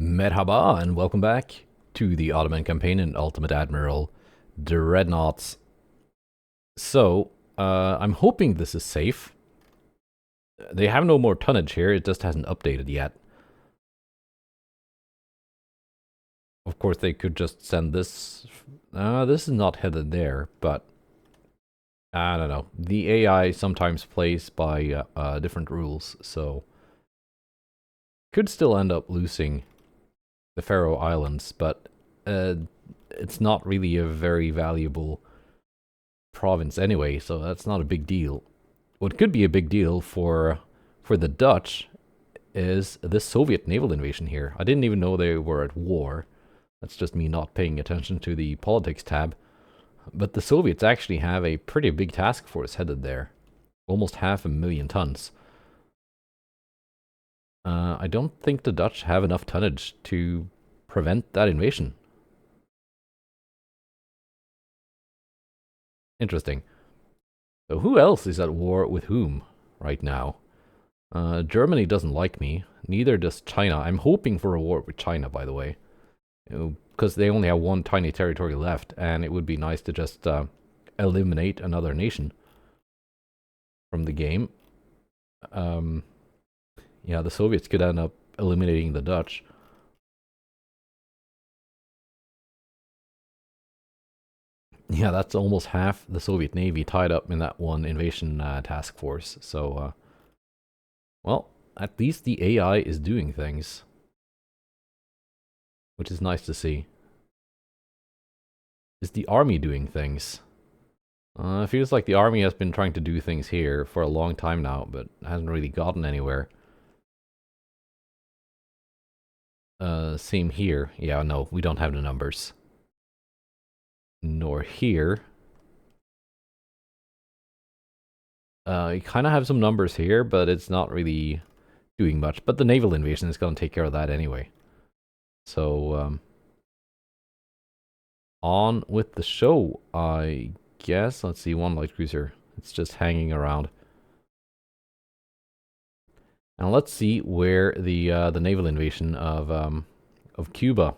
Merhaba and welcome back to the Ottoman campaign in Ultimate Admiral Dreadnoughts. So, I'm hoping this is safe. They have no more tonnage here, it just hasn't updated yet. Of course, they could just send this. This is not headed there, but I don't know. The AI sometimes plays by different rules, so could still end up losing the Faroe Islands, but it's not really a very valuable province anyway, so that's not a big deal. What could be a big deal for the Dutch is this Soviet naval invasion here. I didn't even know they were at war. That's just me not paying attention to the politics tab. But the Soviets actually have a pretty big task force headed there. Almost 500,000 tons. I don't think the Dutch have enough tonnage to prevent that invasion. Interesting. So who else is at war with whom right now? Germany doesn't like me. Neither does China. I'm hoping for a war with China, by the way. Because they only have one tiny territory left, and it would be nice to just eliminate another nation from the game. Yeah, the Soviets could end up eliminating the Dutch. Yeah, that's almost half the Soviet Navy tied up in that one invasion task force. So, well, at least the AI is doing things, which is nice to see. Is the army doing things? It feels like the army has been trying to do things here for a long time now, but hasn't really gotten anywhere. Same here. Yeah, no, we don't have the numbers. Nor here. You kind of have some numbers here, but it's not really doing much. But the naval invasion is going to take care of that anyway. So, on with the show, I guess. Let's see, one light cruiser. It's just hanging around. And let's see where the naval invasion of Cuba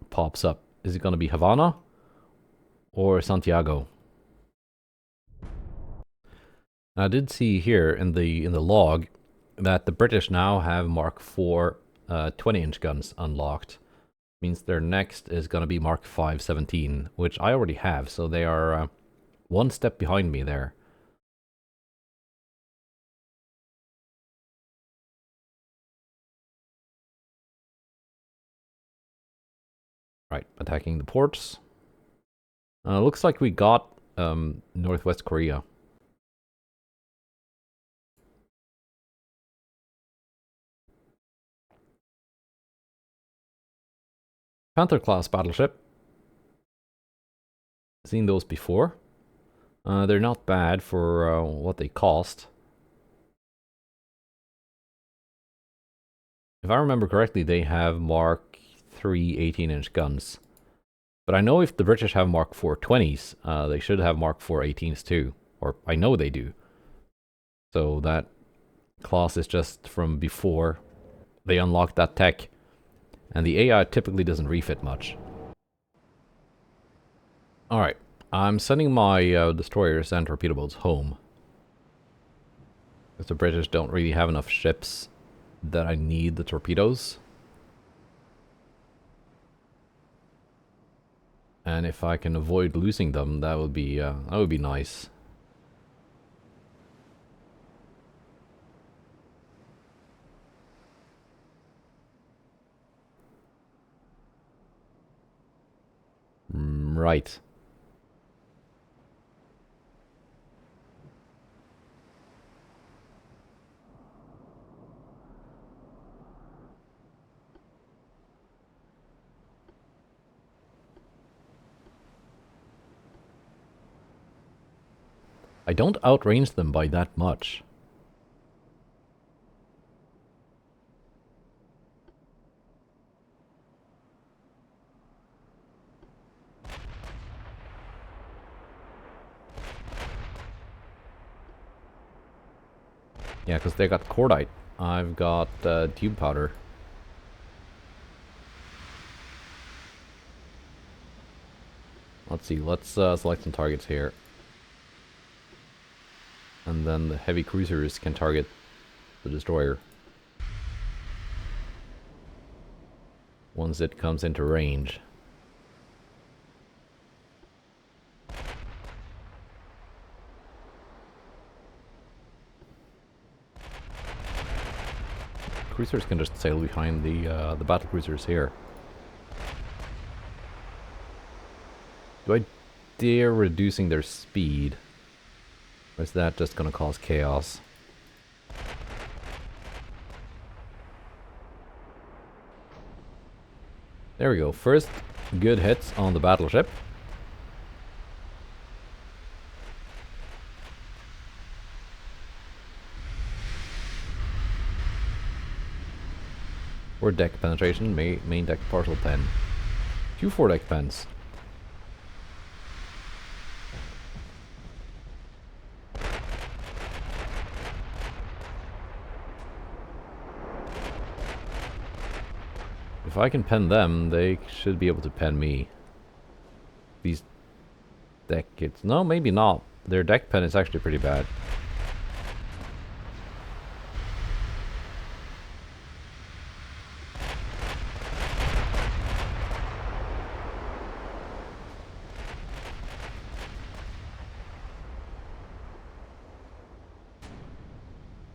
pops up. Is it going to be Havana or Santiago? I did see here in the log that the British now have Mark IV 20-inch guns unlocked. Means their next is going to be Mark V 17, which I already have, so they are one step behind me there. Right, attacking the ports. Looks like we got Northwest Korea. Panther-class battleship. Seen those before. They're not bad for what they cost. If I remember correctly, they have Mark III 18-inch guns. But I know if the British have Mark IV 20s, they should have Mark IV 18s too. Or I know they do. So that class is just from before they unlocked that tech. And the AI typically doesn't refit much. Alright, I'm sending my destroyers and torpedo boats home. Because the British don't really have enough ships that I need the torpedoes. And if I can avoid losing them, that would be nice. Right. I don't outrange them by that much. Yeah, because they got cordite. I've got tube powder. Let's see, let's select some targets here. And then the heavy cruisers can target the destroyer once it comes into range. Cruisers can just sail behind the battlecruisers here. Do I dare reducing their speed? Or is that just gonna cause chaos? There we go. First good hits on the battleship. Or deck penetration, main deck partial pen. 2 4-deck pens. If I can pen them, they should be able to pen me. These deck kits. No, maybe not. Their deck pen is actually pretty bad.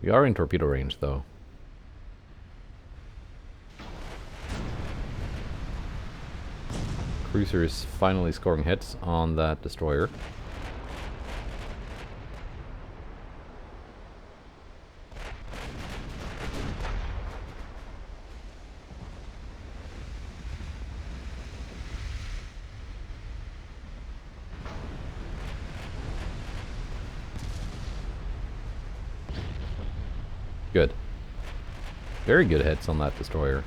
We are in torpedo range, though. Cruiser is finally scoring hits on that destroyer. Good. Very good hits on that destroyer.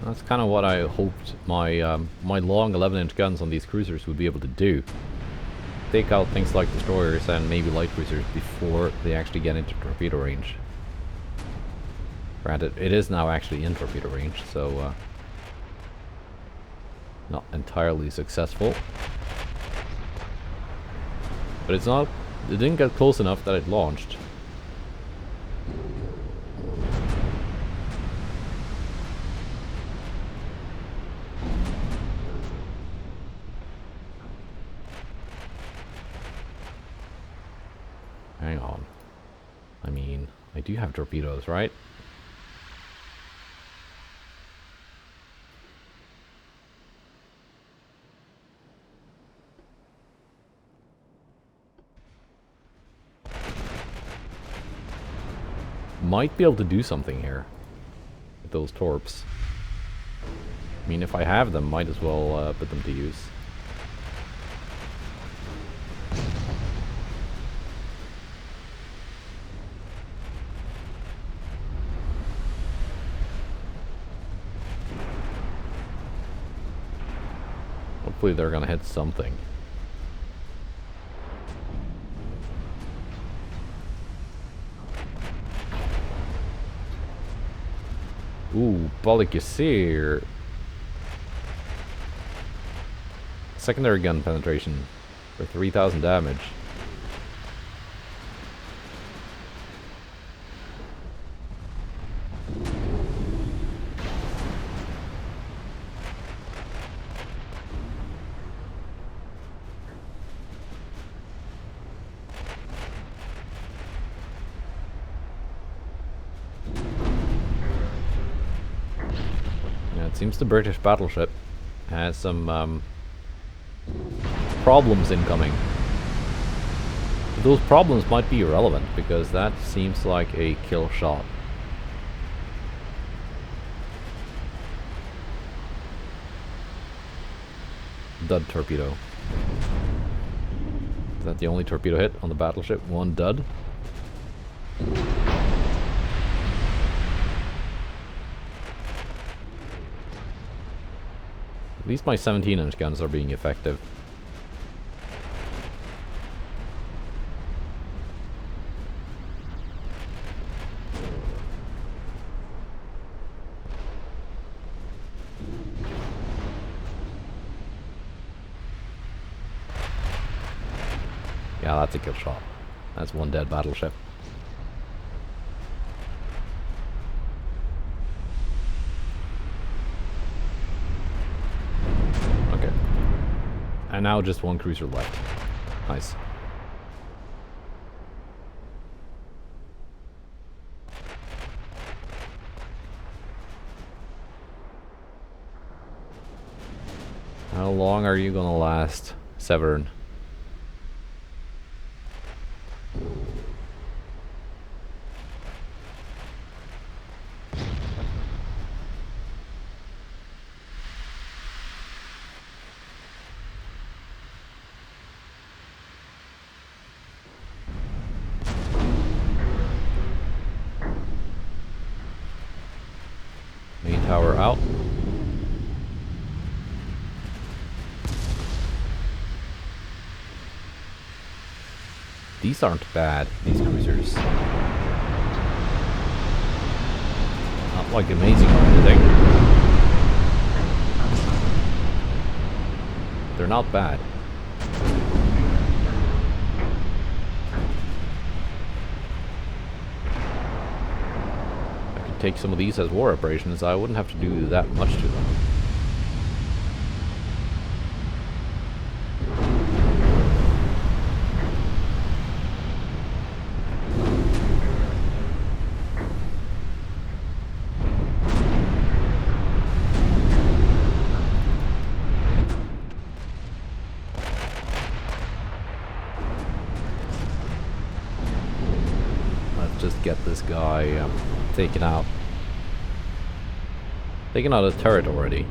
That's kind of what I hoped my my long 11-inch guns on these cruisers would be able to do. Take out things like destroyers and maybe light cruisers before they actually get into torpedo range. Granted, it is now actually in torpedo range, so not entirely successful. But it's not, it didn't get close enough that it launched. Hang on. I mean, I do have torpedoes, right? Might be able to do something here with those torps. I mean, if I have them, might as well put them to use. Hopefully they're gonna hit something. Ooh, battlecruiser. Secondary gun penetration for 3,000 damage. It seems the British battleship has some problems incoming. Those problems might be irrelevant because that seems like a kill shot. Dud torpedo. Is that the only torpedo hit on the battleship? One dud. At least my 17-inch guns are being effective. Yeah, that's a kill shot. That's one dead battleship. Okay. And now just one cruiser left. Nice. How long are you gonna last, Severn? Main tower out. These aren't bad, these cruisers. Not like amazing or anything. They're not bad. I could take some of these as war operations. I wouldn't have to do that much to them. Just get this guy taken out. Taken out a turret already.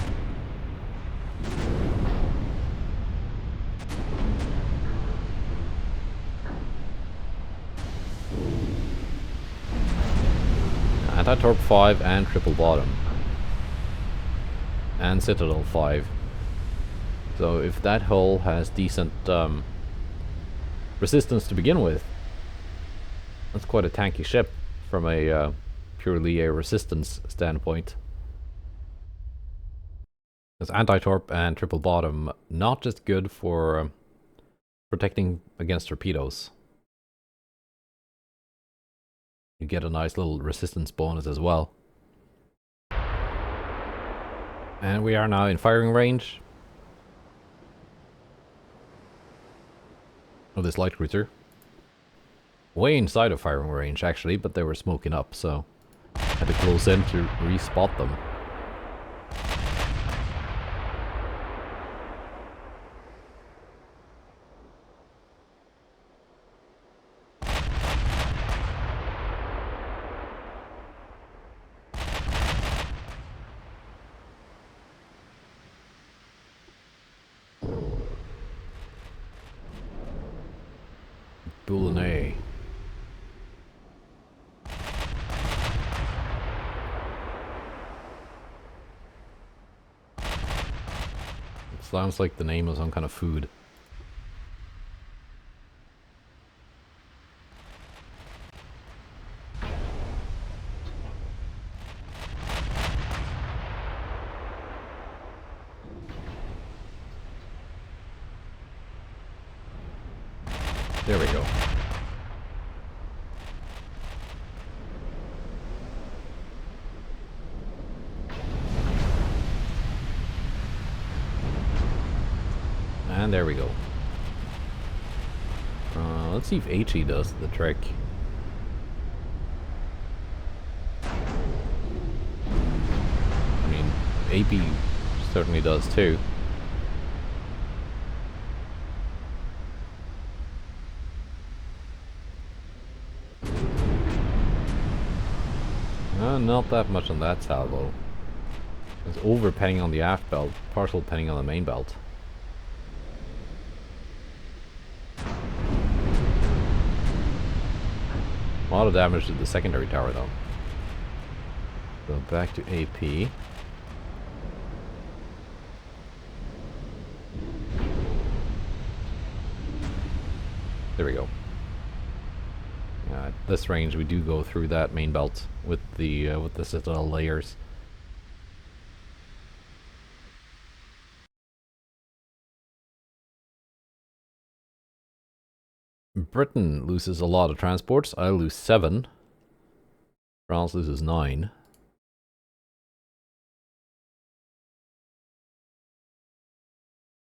Anti-torp 5 and triple bottom. And Citadel 5. So if that hull has decent resistance to begin with, that's quite a tanky ship from a purely a resistance standpoint. Because anti-torp and triple bottom, not just good for protecting against torpedoes. You get a nice little resistance bonus as well. And we are now in firing range of this light cruiser. Way inside of firing range actually, but they were smoking up, so I had to close in to re-spot them. Boulogne. Sounds like the name of some kind of food. There we go. And there we go. Let's see if HE does the trick. I mean, AP certainly does too. Not that much on that salvo. It's over penning on the aft belt, partial penning on the main belt. A lot of damage to the secondary tower, though. Go back to AP. There we go. At this range, we do go through that main belt with the citadel layers. Britain loses a lot of transports. I lose 7. France loses 9.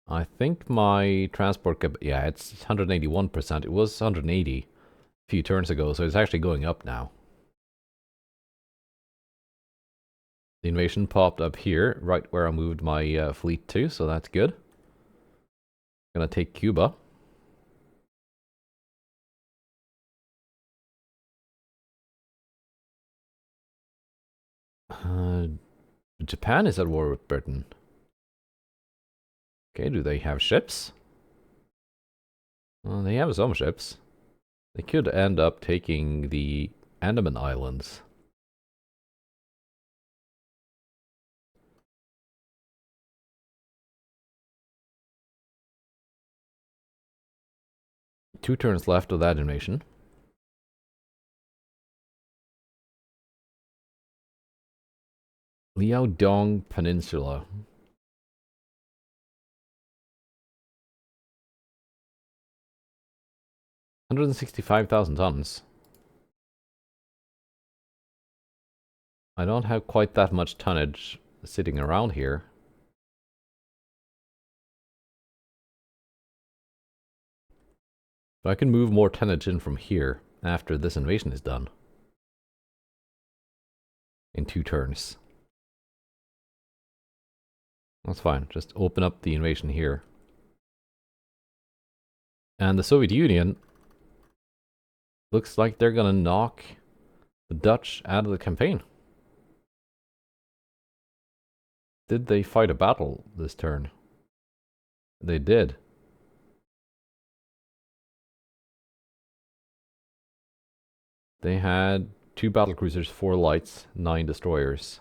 I think my transport yeah, it's 181%. It was 180 a few turns ago, so it's actually going up now. The invasion popped up here, right where I moved my fleet to, so that's good. Gonna take Cuba. Japan is at war with Britain. Okay, do they have ships? Well, they have some ships. They could end up taking the Andaman Islands. Two turns left of that invasion. Liaodong Peninsula. 165,000 tons. I don't have quite that much tonnage sitting around here. But I can move more tonnage in from here after this invasion is done. In 2 turns. That's fine. Just open up the invasion here. And the Soviet Union looks like they're gonna knock the Dutch out of the campaign. Did they fight a battle this turn? They did. They had 2 battlecruisers, 4 lights, 9 destroyers.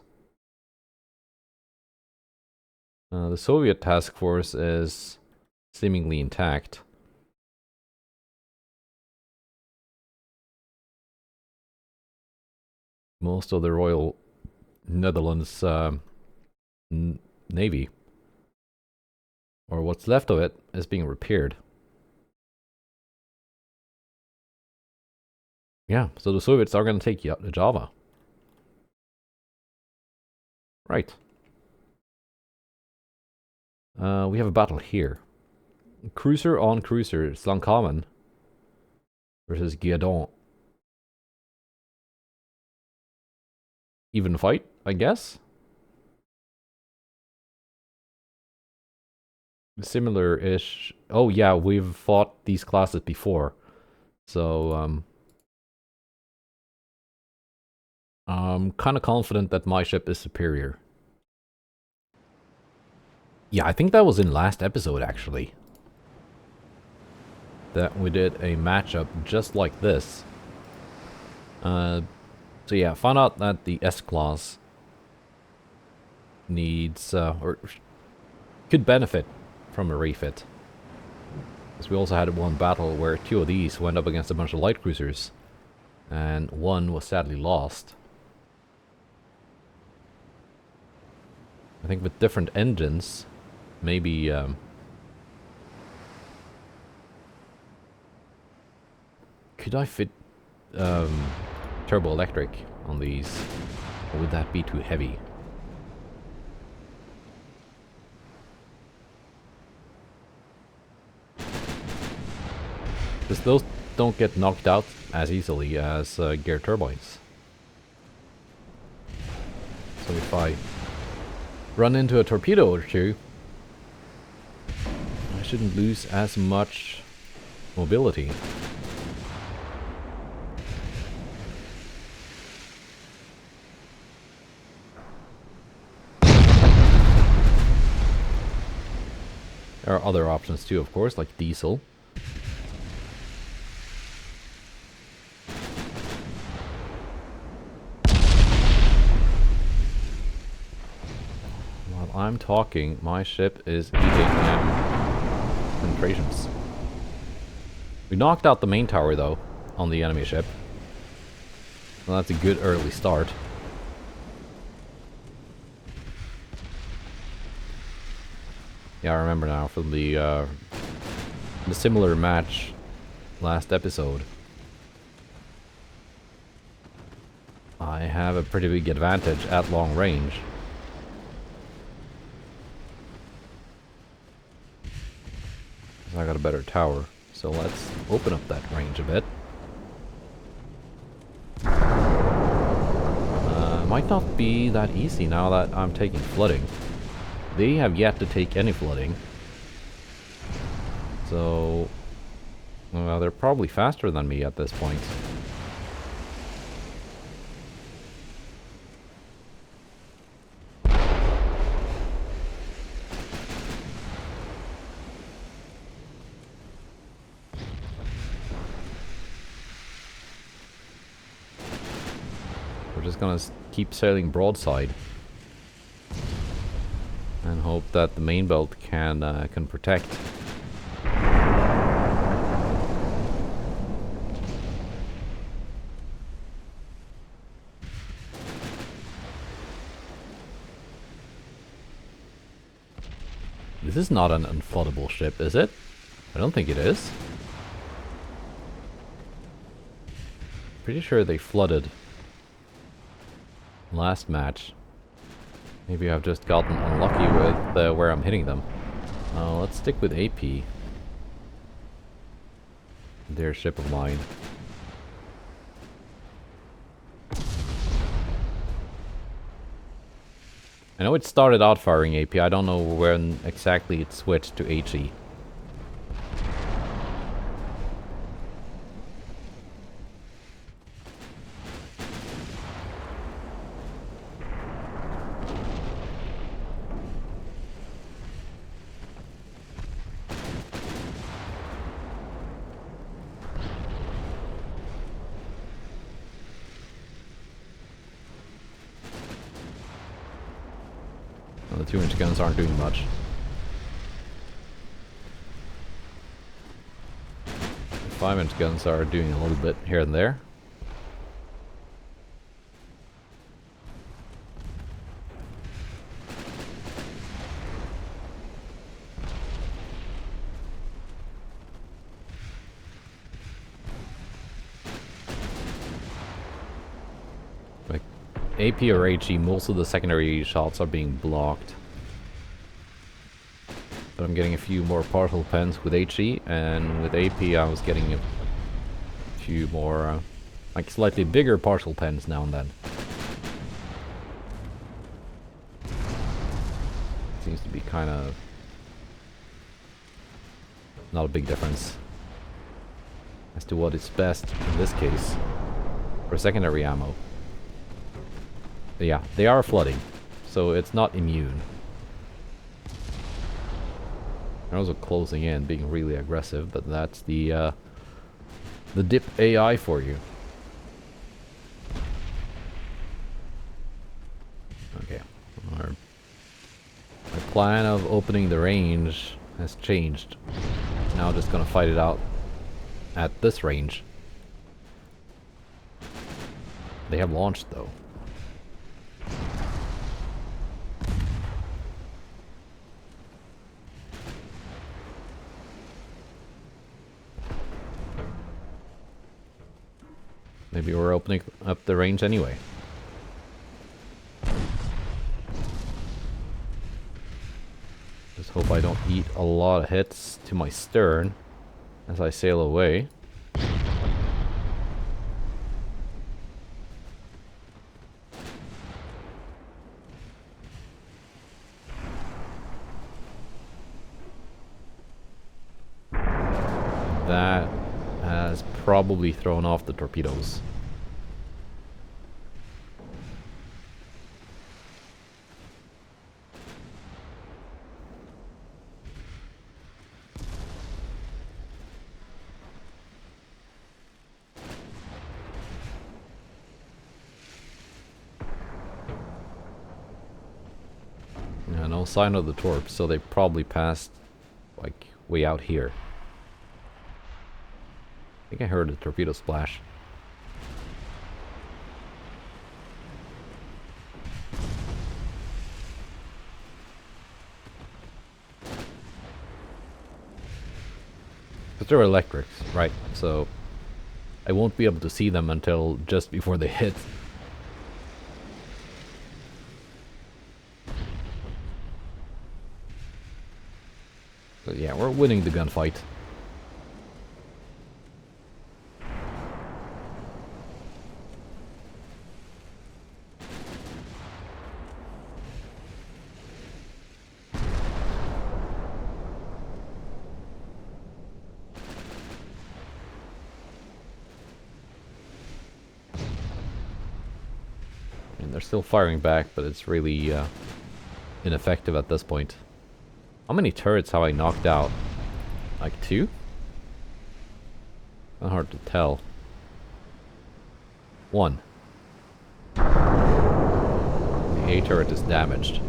The Soviet task force is seemingly intact. Most of the Royal Netherlands Navy, or what's left of it, is being repaired. Yeah, so the Soviets are going to take Java. Right. We have a battle here. Cruiser on cruiser, Slankamen versus Guidon. Even fight, I guess? Similar-ish. Oh yeah, we've fought these classes before. So, I'm kind of confident that my ship is superior. Yeah, I think that was in last episode, actually. That we did a matchup just like this. So yeah, found out that the S-Class needs, or could benefit from a refit. Because we also had one battle where 2 of these went up against a bunch of light cruisers. And 1 was sadly lost. I think with different engines, maybe could I fit turbo electric on these, or would that be too heavy? Because those don't get knocked out as easily as gear turbines. So if I run into a torpedo or 2, I shouldn't lose as much mobility. There are other options too, of course, like diesel. I'm talking, my ship is eating penetrations. We knocked out the main tower though, on the enemy ship. Well, that's a good early start. Yeah, I remember now from the similar match last episode. I have a pretty big advantage at long range. I got a better tower, so let's open up that range a bit. Might not be that easy now that I'm taking flooding. They have yet to take any flooding. So, well, they're probably faster than me at this point. We're just gonna keep sailing broadside and hope that the main belt can protect. This is not an unfloodable ship, is it? I don't think it is. Pretty sure they flooded last match. Maybe I've just gotten unlucky with where I'm hitting them. Let's stick with AP. Their ship of mine. I know it started out firing AP. I don't know when exactly it switched to HE. Well, the 2-inch guns aren't doing much. The 5-inch guns are doing a little bit here and there. AP or HE, most of the secondary shots are being blocked. But I'm getting a few more partial pens with HE, and with AP I was getting a few more, like slightly bigger partial pens now and then. Seems to be kind of not a big difference as to what is best in this case for secondary ammo. But yeah, they are flooding, so it's not immune. They're also closing in, being really aggressive, but that's the dip AI for you. Okay, my plan of opening the range has changed. Now just gonna fight it out at this range. They have launched though. Maybe we're opening up the range anyway. Just hope I don't eat a lot of hits to my stern as I sail away. That has probably thrown off the torpedoes. No sign of the torp, so they probably passed, like, way out here. I think I heard a torpedo splash. But they're electrics, right? So I won't be able to see them until just before they hit. But yeah, we're winning the gunfight. And they're still firing back, but it's really ineffective at this point. How many turrets have I knocked out? Like 2? Not hard to tell. 1. The A turret is damaged.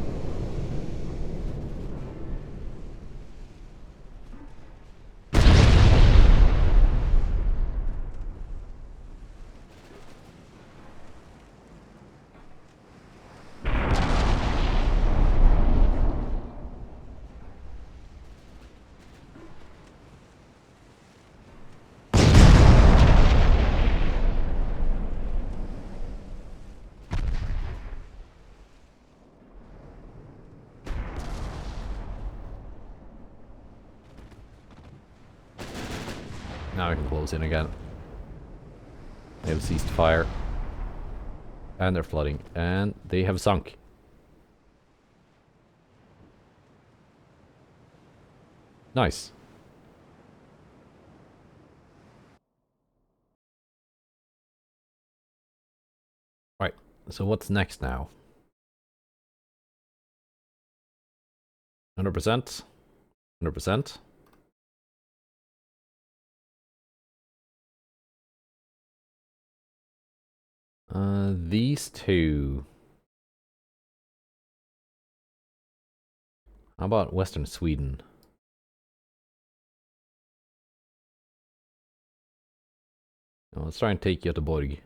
Now I can close in again. They have ceased fire. And they're flooding. And they have sunk. Nice. Right. So what's next now? 100%? 100%? These two. How about Western Sweden? Let's try and take Göteborg.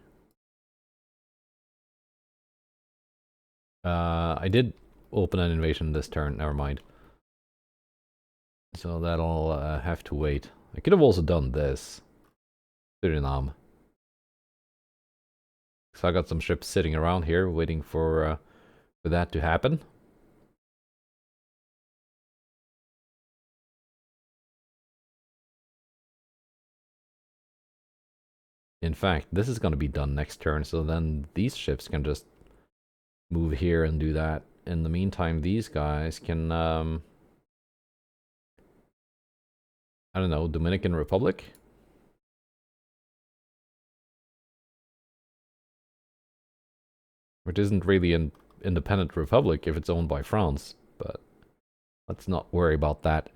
I did open an invasion this turn, never mind. So that'll have to wait. I could have also done this. Suriname. So I got some ships sitting around here waiting for that to happen. In fact, this is going to be done next turn, so then these ships can just move here and do that. In the meantime, these guys can, I don't know, Dominican Republic? Which isn't really an independent republic if it's owned by France, but let's not worry about that.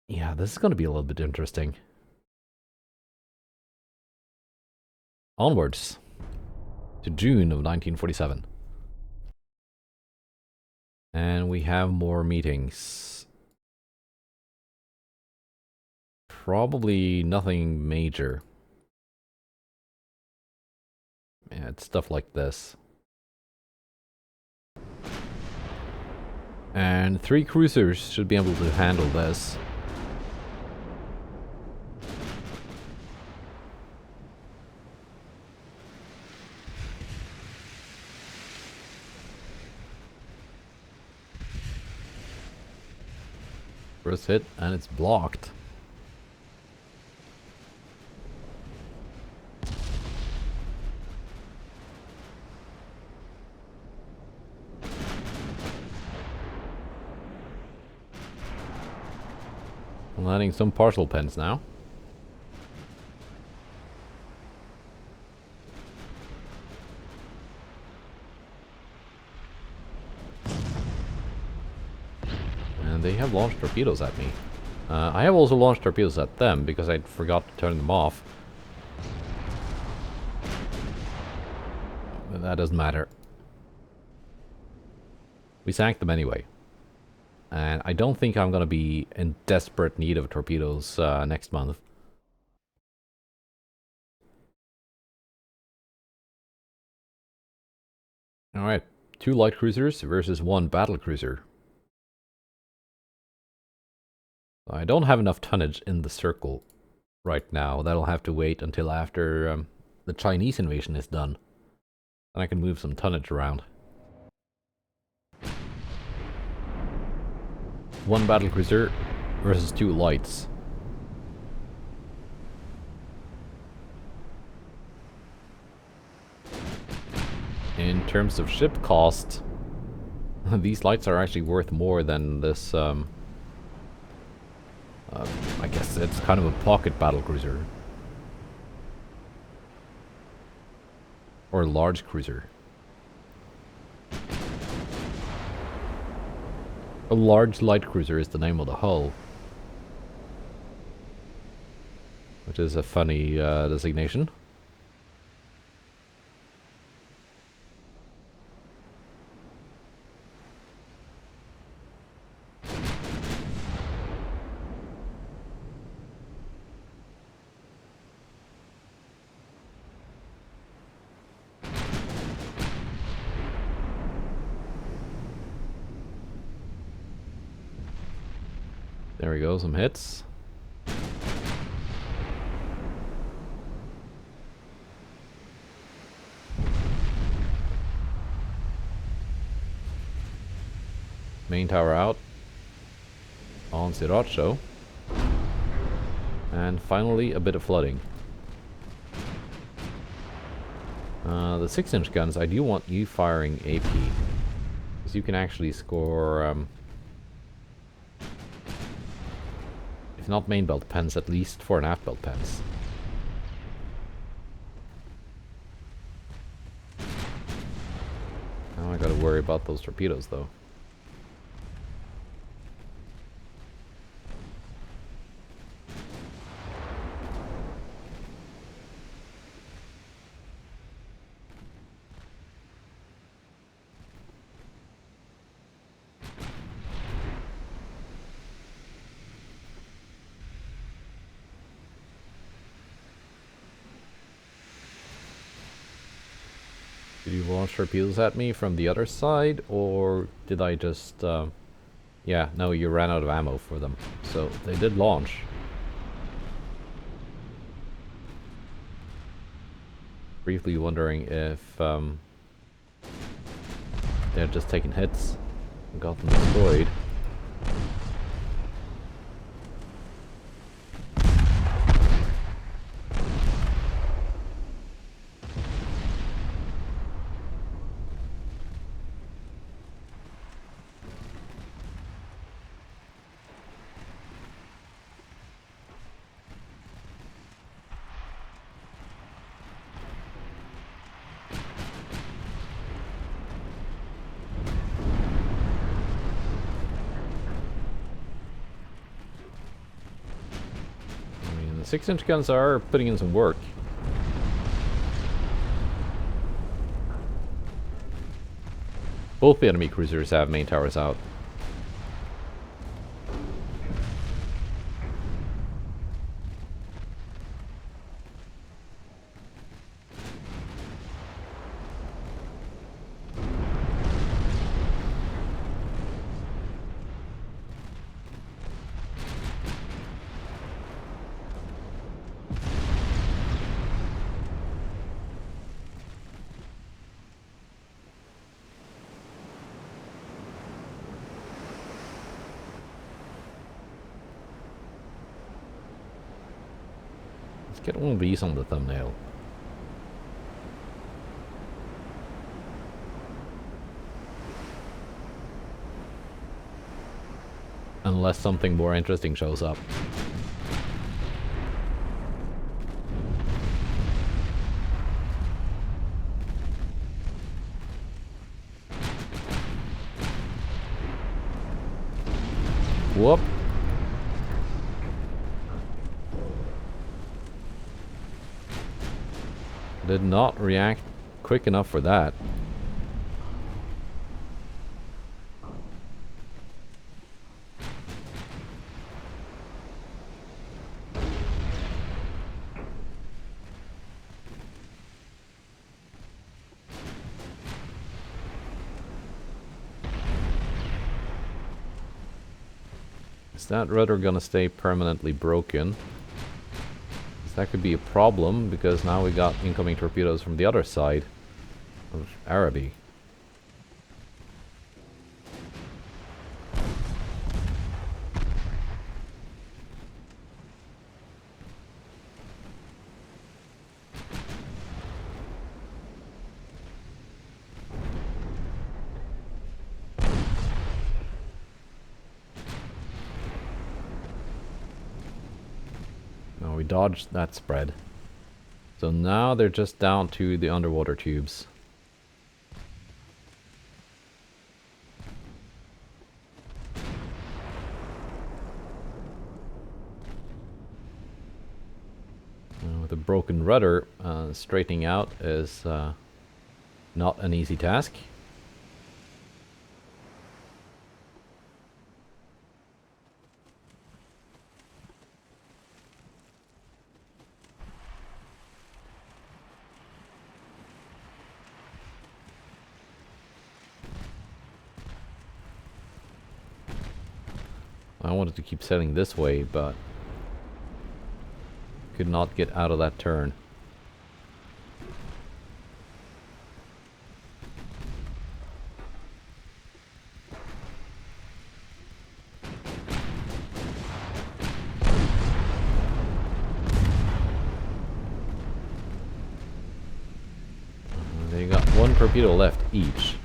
Yeah, this is going to be a little bit interesting. Onwards to June of 1947. And we have more meetings. Probably nothing major. Yeah, it's stuff like this. And 3 cruisers should be able to handle this. First hit, and it's blocked. I'm landing some partial pens now. And they have launched torpedoes at me. I have also launched torpedoes at them because I forgot to turn them off. That doesn't matter. We sank them anyway. And I don't think I'm going to be in desperate need of torpedoes next month. Alright, 2 light cruisers versus 1 battle cruiser. I don't have enough tonnage in the circle right now. That'll have to wait until after the Chinese invasion is done. Then I can move some tonnage around. 1 battlecruiser versus 2 lights. In terms of ship cost, these lights are actually worth more than this, I guess it's kind of a pocket battlecruiser. Or a large cruiser. A large light cruiser is the name of the hull. Which is a funny designation. There we go, some hits. Main tower out. On Sriracha. And finally, a bit of flooding. The 6-inch guns, I do want you firing AP. Because you can actually score... if not main belt pens, at least fore and aft belt pens. Now I gotta worry about those torpedoes though. Did you launch torpedoes at me from the other side, or did I just... yeah, no, you ran out of ammo for them. So, they did launch. Briefly wondering if they're just taking hits and got them destroyed. The 6-inch guns are putting in some work. Both the enemy cruisers have main towers out. Let's get one of these on the thumbnail. Unless something more interesting shows up. Whoop. Did not react quick enough for that. Is that rudder gonna stay permanently broken? That could be a problem, because now we got incoming torpedoes from the other side of Araby. No, we dodged that spread. So now they're just down to the underwater tubes. With a broken rudder, straightening out is not an easy task. I wanted to keep sailing this way, but could not get out of that turn. They got one torpedo left each.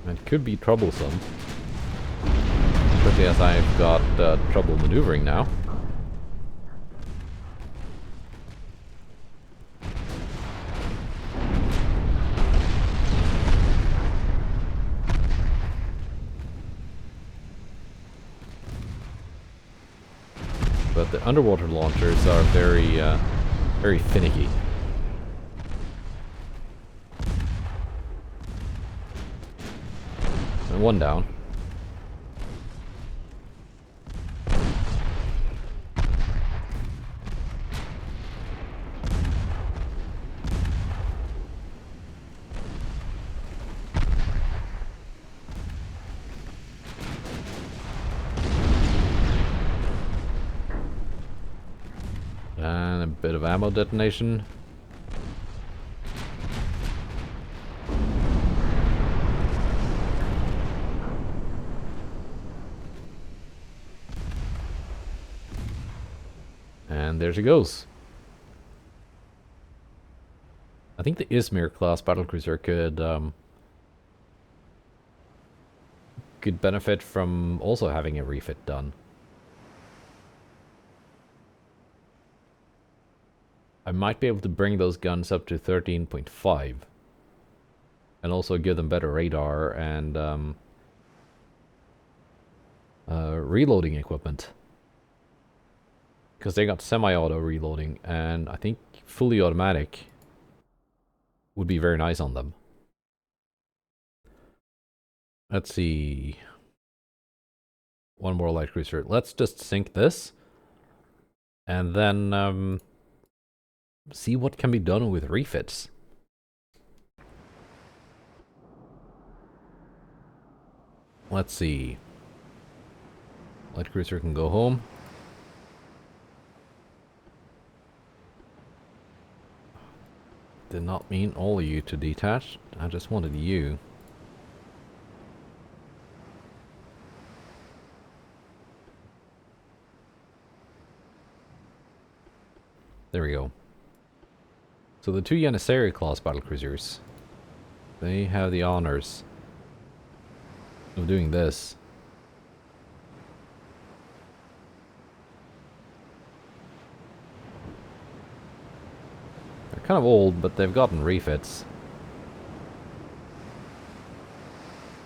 It could be troublesome, especially as I've got trouble maneuvering now. But the underwater launchers are very, very finicky. And one down. And a bit of ammo detonation. And there she goes. I think the Izmir class battlecruiser could benefit from also having a refit done. I might be able to bring those guns up to 13.5 and also give them better radar and reloading equipment, because they got semi-auto reloading, and I think fully automatic would be very nice on them. Let's see. One more light cruiser. Let's just sink this and then see what can be done with refits. Let's see. Light cruiser can go home. Did not mean all of you to detach. I just wanted you. There we go. So the two Janissary class battlecruisers, they have the honors of doing this. They're kind of old, but they've gotten refits.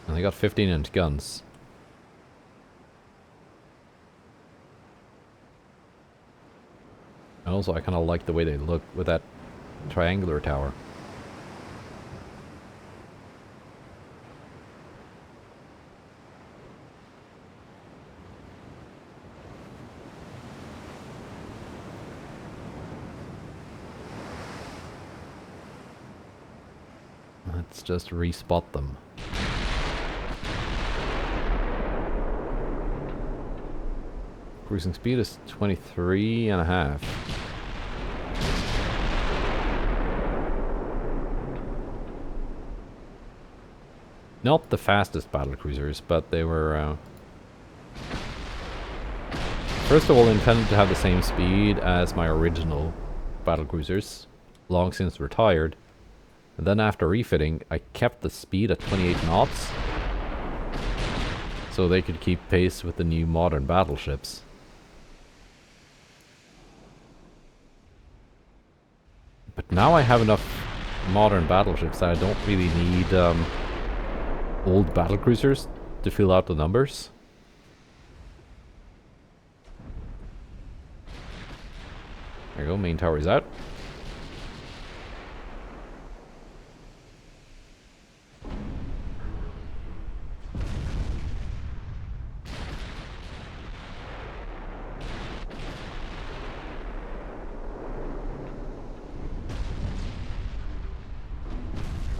And they got 15-inch guns. And also I kind of like the way they look with that triangular tower. Let's just respot them. Cruising speed is 23.5. Not the fastest battlecruisers, but they were first of all intended to have the same speed as my original battlecruisers, long since retired. And then after refitting, I kept the speed at 28 knots, so they could keep pace with the new modern battleships. But now I have enough modern battleships that I don't really need old battlecruisers to fill out the numbers. There you go, main tower is out.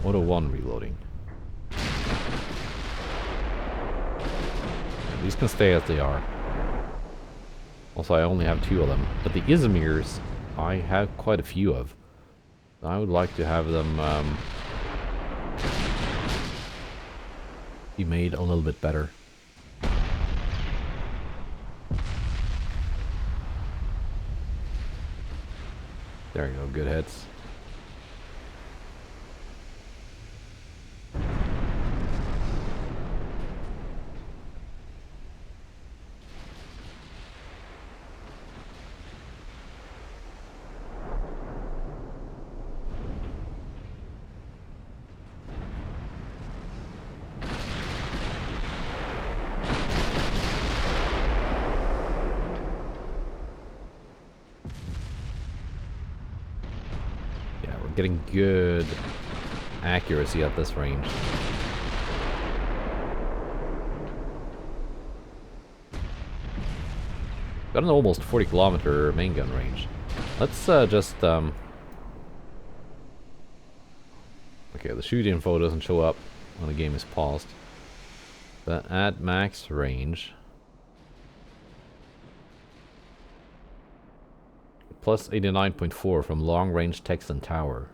Auto 1 reloading. These can stay as they are. Also, I only have 2 of them. But the Izmirs, I have quite a few of. I would like to have them be made a little bit better. There you go, good hits. Getting good accuracy at this range. Got an almost 40-kilometer main gun range. Let's just okay, the shoot info doesn't show up when the game is paused. But at max range, plus 89.4 from long range Texan tower.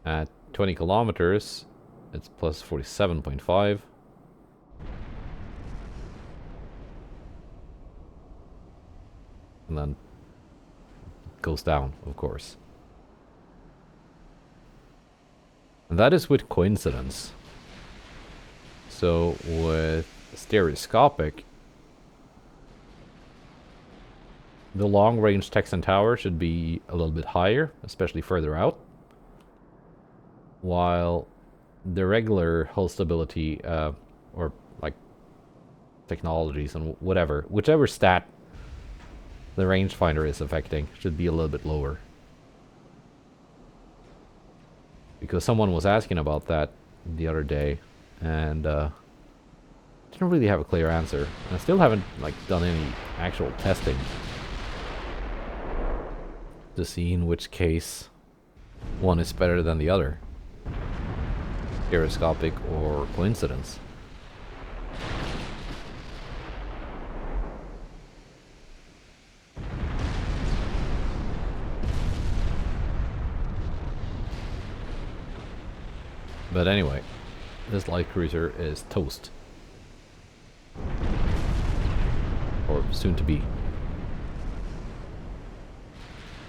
At 20 kilometers, it's plus 47.5. And then it goes down, of course. And that is with coincidence. So with stereoscopic, the long-range Texan tower should be a little bit higher, especially further out. While the regular hull stability, or like technologies and whichever stat the rangefinder is affecting, should be a little bit lower. Because someone was asking about that the other day, and didn't really have a clear answer. And I still haven't done any actual testing to see in which case one is better than the other, stereoscopic or coincidence. But anyway, this light cruiser is toast, or soon to be.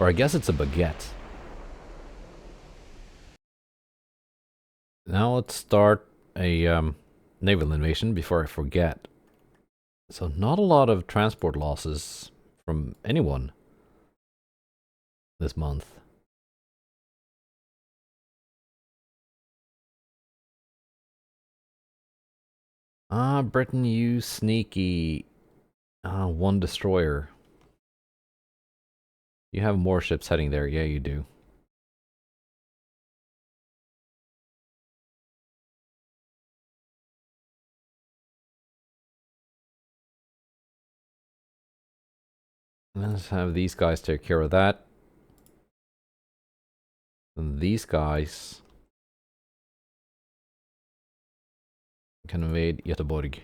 Or I guess it's a baguette. Now let's start a naval invasion before I forget. So not a lot of transport losses from anyone this month. Britain, you sneaky. One destroyer. You have more ships heading there. Yeah, you do. Let's have these guys take care of that. And these guys can invade Göteborg.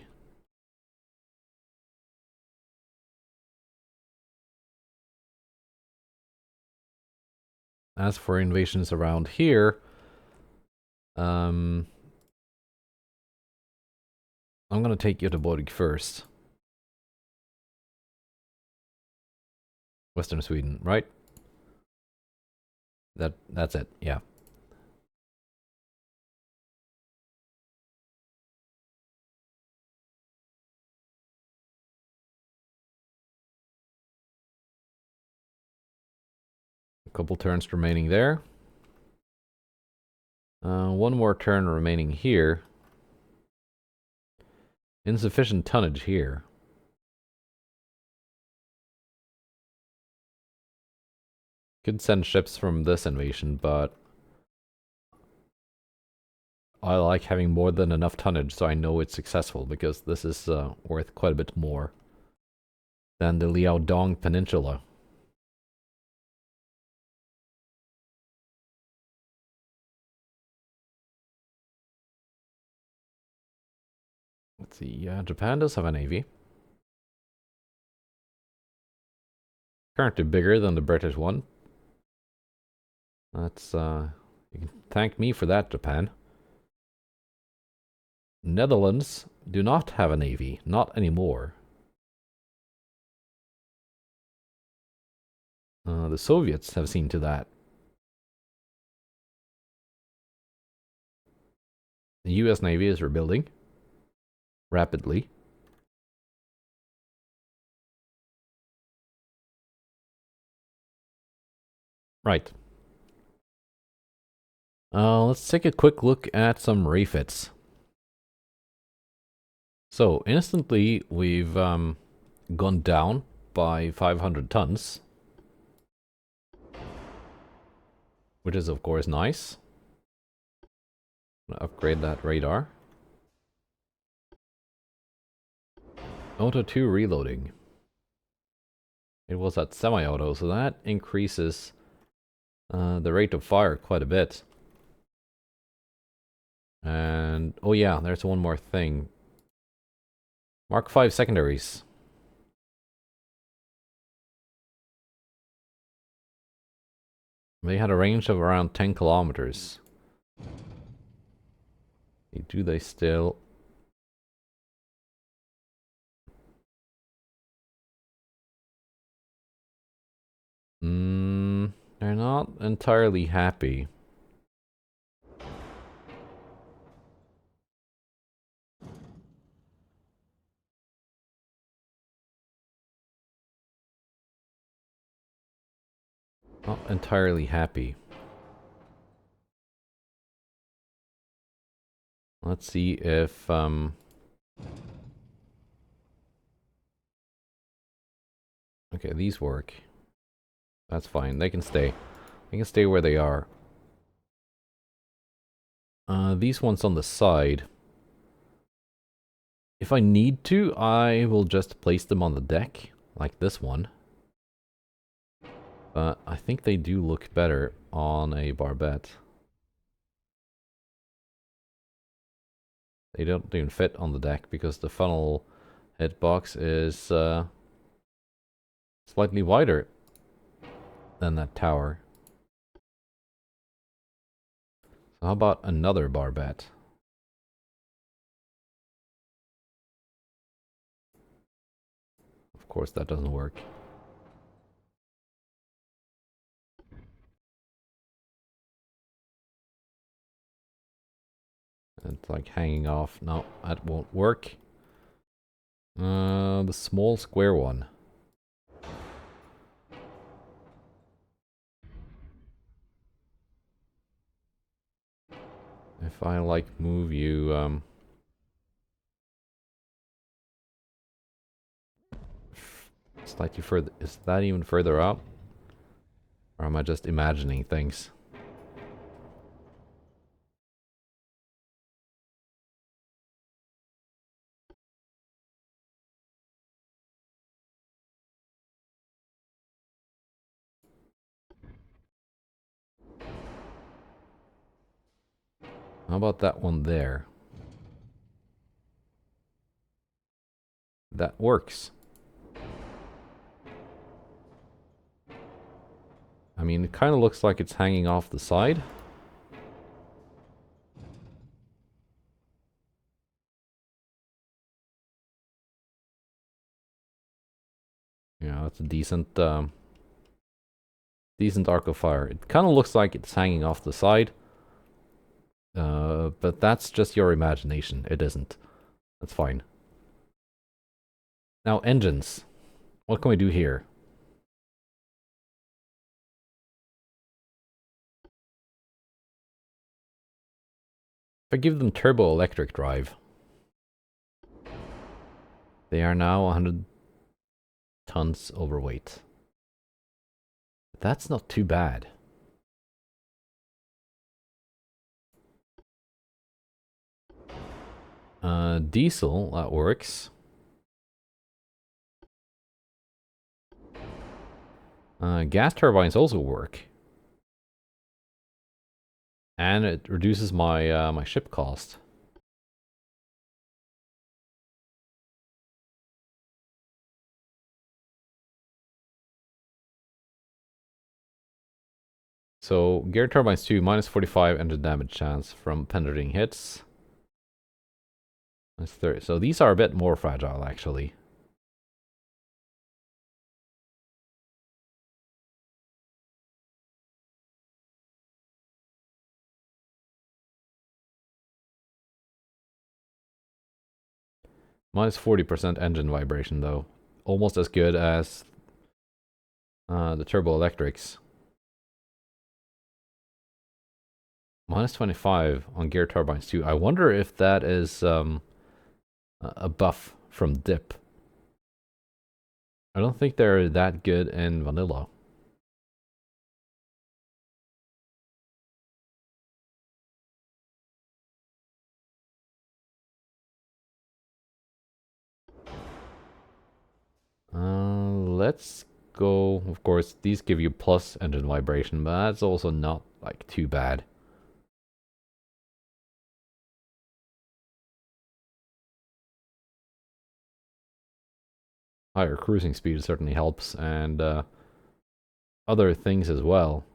As for invasions around here, I'm gonna take Göteborg first. Western Sweden, right? That's it, yeah. A couple turns remaining there. One more turn remaining here. Insufficient tonnage here. Could send ships from this invasion, but I like having more than enough tonnage so I know it's successful, because this is worth quite a bit more than the Liaodong Peninsula. Let's see, Japan does have a navy. Currently bigger than the British one. That's, you can thank me for that, Japan. Netherlands do not have a navy, not anymore. The Soviets have seen to that. The US Navy is rebuilding rapidly. Right. Let's take a quick look at some refits. So instantly we've gone down by 500 tons, which is of course nice. I'm gonna upgrade that radar. Auto 2 reloading. It was at semi-auto, so that increases the rate of fire quite a bit. And oh yeah, there's one more thing. Mark 5 secondaries. They had a range of around 10 kilometers. Do they still? They're not entirely happy. Not entirely happy. Let's see if okay, these work. That's fine. They can stay. They can stay where they are. These ones on the side. If I need to, I will just place them on the deck, like this one. But I think they do look better on a barbette. They don't even fit on the deck because the funnel head box is slightly wider than that tower. So how about another barbette? Of course that doesn't work. It's like hanging off. No, that won't work. The small square one. If I like move you slightly further, is that even further up? Or am I just imagining things? How about that one there? That works. I mean, it kind of looks like it's hanging off the side. Yeah, that's a decent arc of fire. It kind of looks like it's hanging off the side. But that's just your imagination. It isn't. That's fine. Now, engines. What can we do here? If I give them turbo electric drive, they are now 100 tons overweight. That's not too bad. Diesel, that works. Gas turbines also work. And it reduces my my ship cost. So, gear turbines 2, minus 45 engine damage chance from penetrating hits. That's 30. So these are a bit more fragile, actually. Minus 40% engine vibration, though. Almost as good as the turbo electrics. Minus 25 on gear turbines too. I wonder if that is a buff from dip. I don't think they're that good in vanilla. Let's go. Of course, these give you plus engine vibration, but that's also not like too bad. Higher cruising speed certainly helps, and other things as well.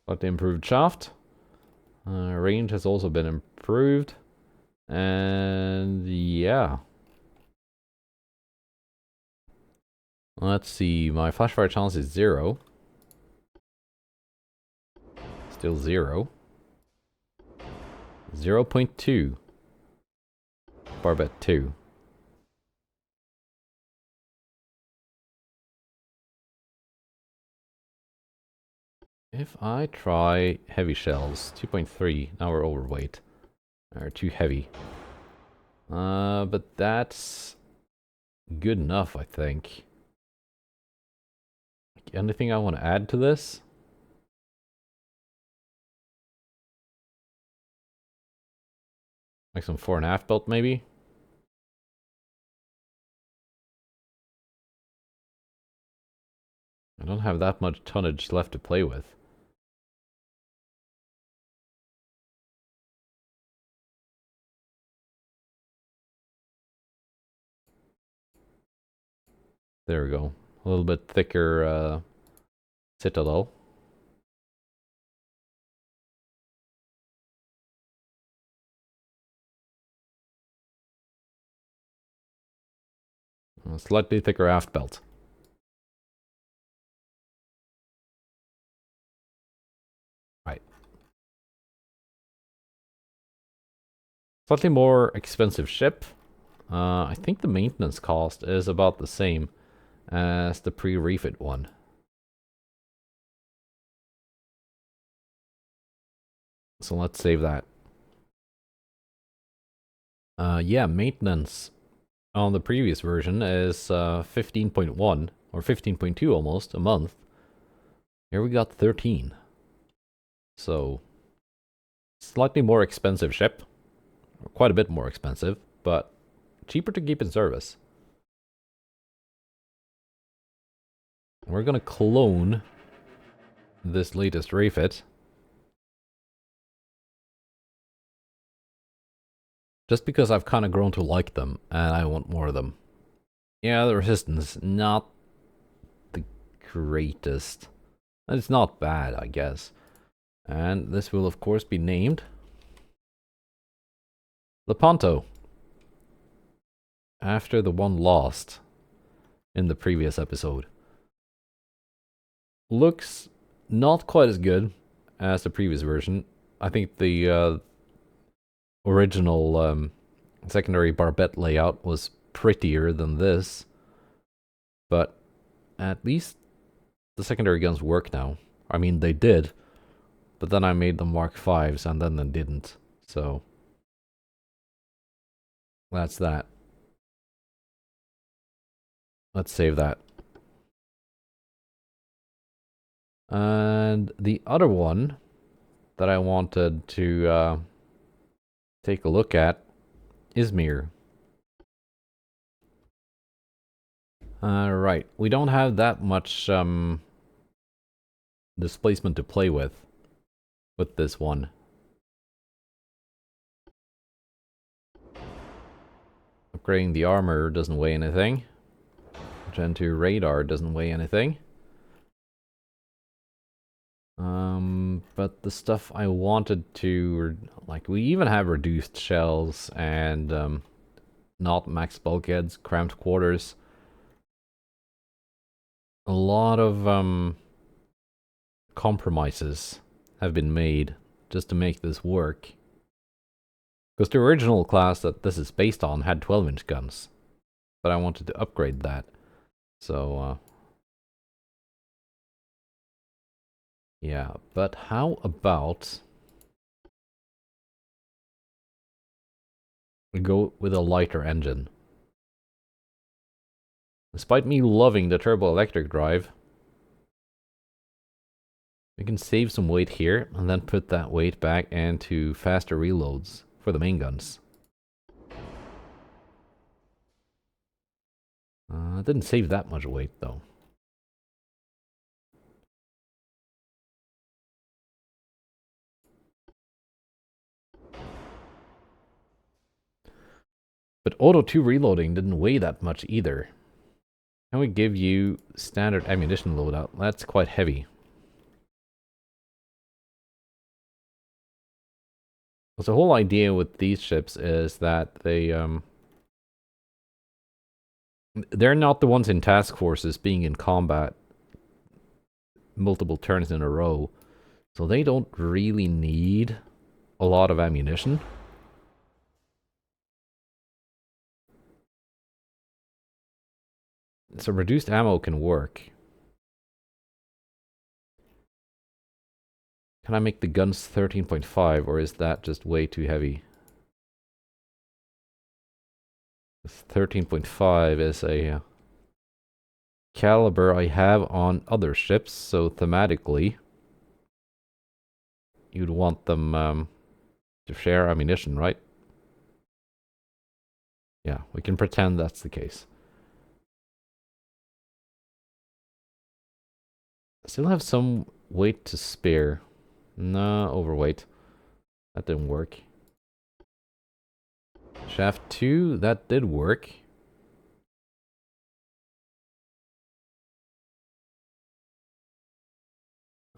But the improved shaft. Range has also been improved. And yeah. Let's see, my flash fire chance is 0. Still 0. 0.2. Barbet 2. If I try heavy shells, 2.3, now we're overweight. Or too heavy. But that's good enough, I think. Anything I want to add to this? Like some fore and aft belt, maybe? I don't have that much tonnage left to play with. There we go. A little bit thicker citadel. A slightly thicker aft belt. Slightly more expensive ship. I think the maintenance cost is about the same as the pre-refit one. So let's save that. Yeah, maintenance on the previous version is 15.1 or 15.2 almost a month. Here we got 13. So slightly more expensive ship. Quite a bit more expensive, but cheaper to keep in service. We're gonna clone this latest refit. Just because I've kind of grown to like them, and I want more of them. Yeah, the resistance, not the greatest. It's not bad, I guess. And this will, of course, be named Lepanto. After the one lost in the previous episode. Looks not quite as good as the previous version. I think the original secondary barbette layout was prettier than this. But at least the secondary guns work now. I mean, they did. But then I made them Mark 5s and then they didn't. So that's that. Let's save that. And the other one that I wanted to take a look at, Izmir. Right, we don't have that much displacement to play with this one. Upgrading the armor doesn't weigh anything. Gen 2 radar doesn't weigh anything. But the stuff I wanted to, like, we even have reduced shells and not max bulkheads, cramped quarters. A lot of compromises have been made just to make this work. Because the original class that this is based on had 12-inch guns. But I wanted to upgrade that. So, yeah, but how about we go with a lighter engine? Despite me loving the turbo electric drive, we can save some weight here and then put that weight back into faster reloads for the main guns. It didn't save that much weight though. But auto 2 reloading didn't weigh that much either. Can we give you standard ammunition loadout? That's quite heavy. So the whole idea with these ships is that they're not the ones in task forces being in combat multiple turns in a row. So they don't really need a lot of ammunition. So reduced ammo can work. Can I make the guns 13.5 or is that just way too heavy? 13.5 is a caliber I have on other ships, so thematically you'd want them to share ammunition, right? Yeah, we can pretend that's the case. Still have some weight to spare. No, overweight. That didn't work. Shaft 2, that did work.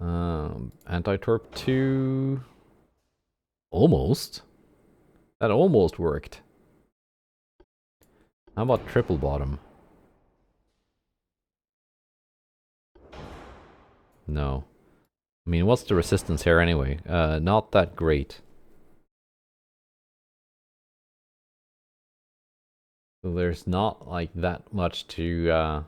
Anti-torp 2... Almost. That almost worked. How about triple bottom? No. I mean, what's the resistance here anyway? Not that great. So there's not like that much to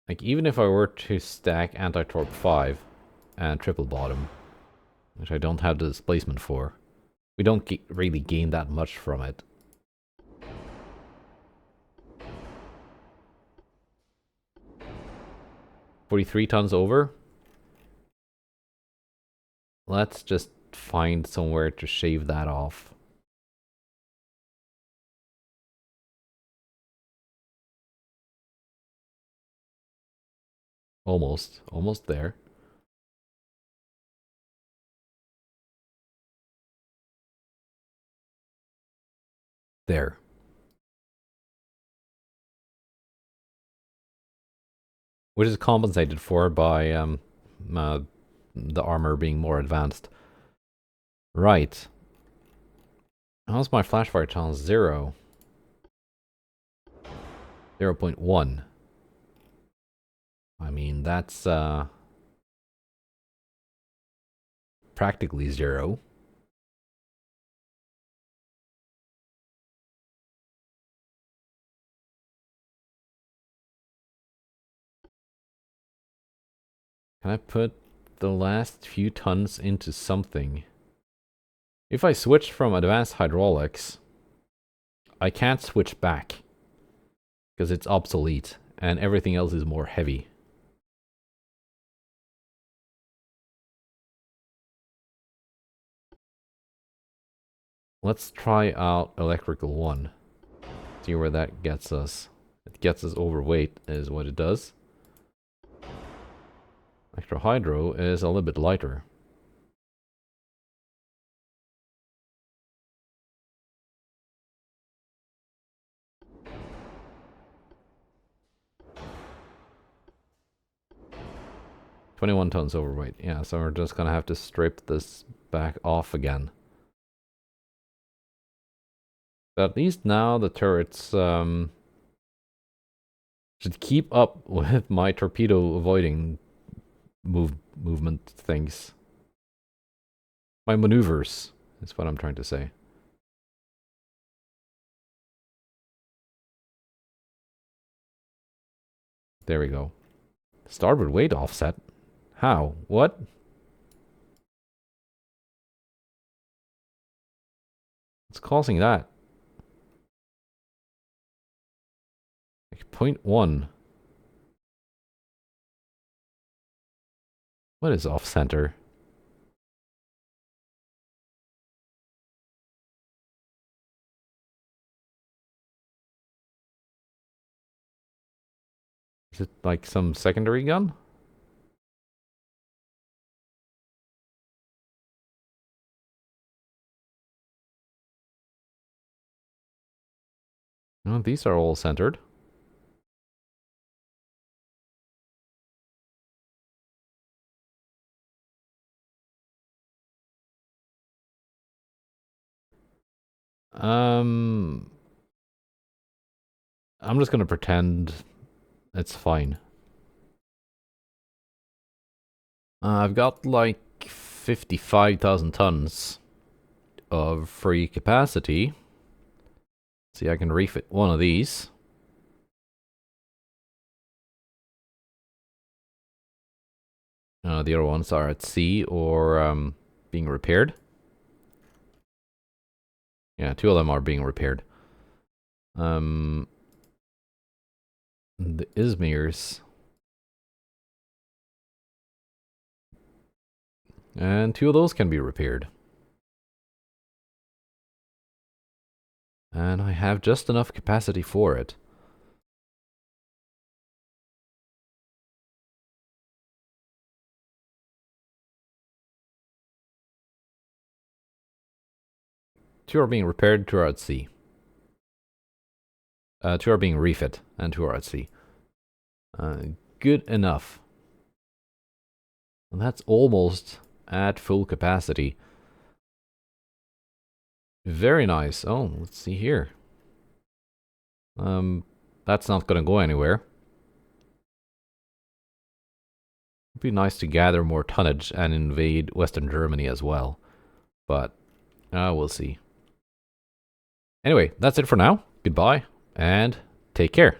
like, even if I were to stack anti-torp 5 and triple bottom, which I don't have the displacement for, we don't really gain that much from it. $43 tons over. Let's just find somewhere to shave that off. Almost there. There. Which is compensated for by the armor being more advanced. Right. How's my flashfire chance? 0. 0.1. I mean, that's practically 0. Can I put the last few tons into something? If I switch from advanced hydraulics, I can't switch back because it's obsolete and everything else is more heavy. Let's try out electrical 1. See where that gets us. It gets us overweight is what it does. Electro-hydro is a little bit lighter. $21 tons overweight. Yeah, so we're just gonna have to strip this back off again. But at least now the turrets should keep up with my torpedo avoiding movement things. My maneuvers is what I'm trying to say. There we go. Starboard weight offset? How? What? What's causing that? Like 0.1. What is off center? Is it like some secondary gun? No, these are all centered. I'm just gonna pretend it's fine. I've got like 55,000 tons of free capacity. See, I can refit one of these. The other ones are at sea or being repaired. Yeah, 2 of them are being repaired. The Izmirs. And 2 of those can be repaired. And I have just enough capacity for it. Two are being repaired, 2 are at sea. 2 are being refit, and 2 are at sea. Good enough. And that's almost at full capacity. Very nice. Oh, let's see here. That's not gonna go anywhere. It'd be nice to gather more tonnage and invade Western Germany as well. But, we'll see. Anyway, that's it for now. Goodbye, and take care.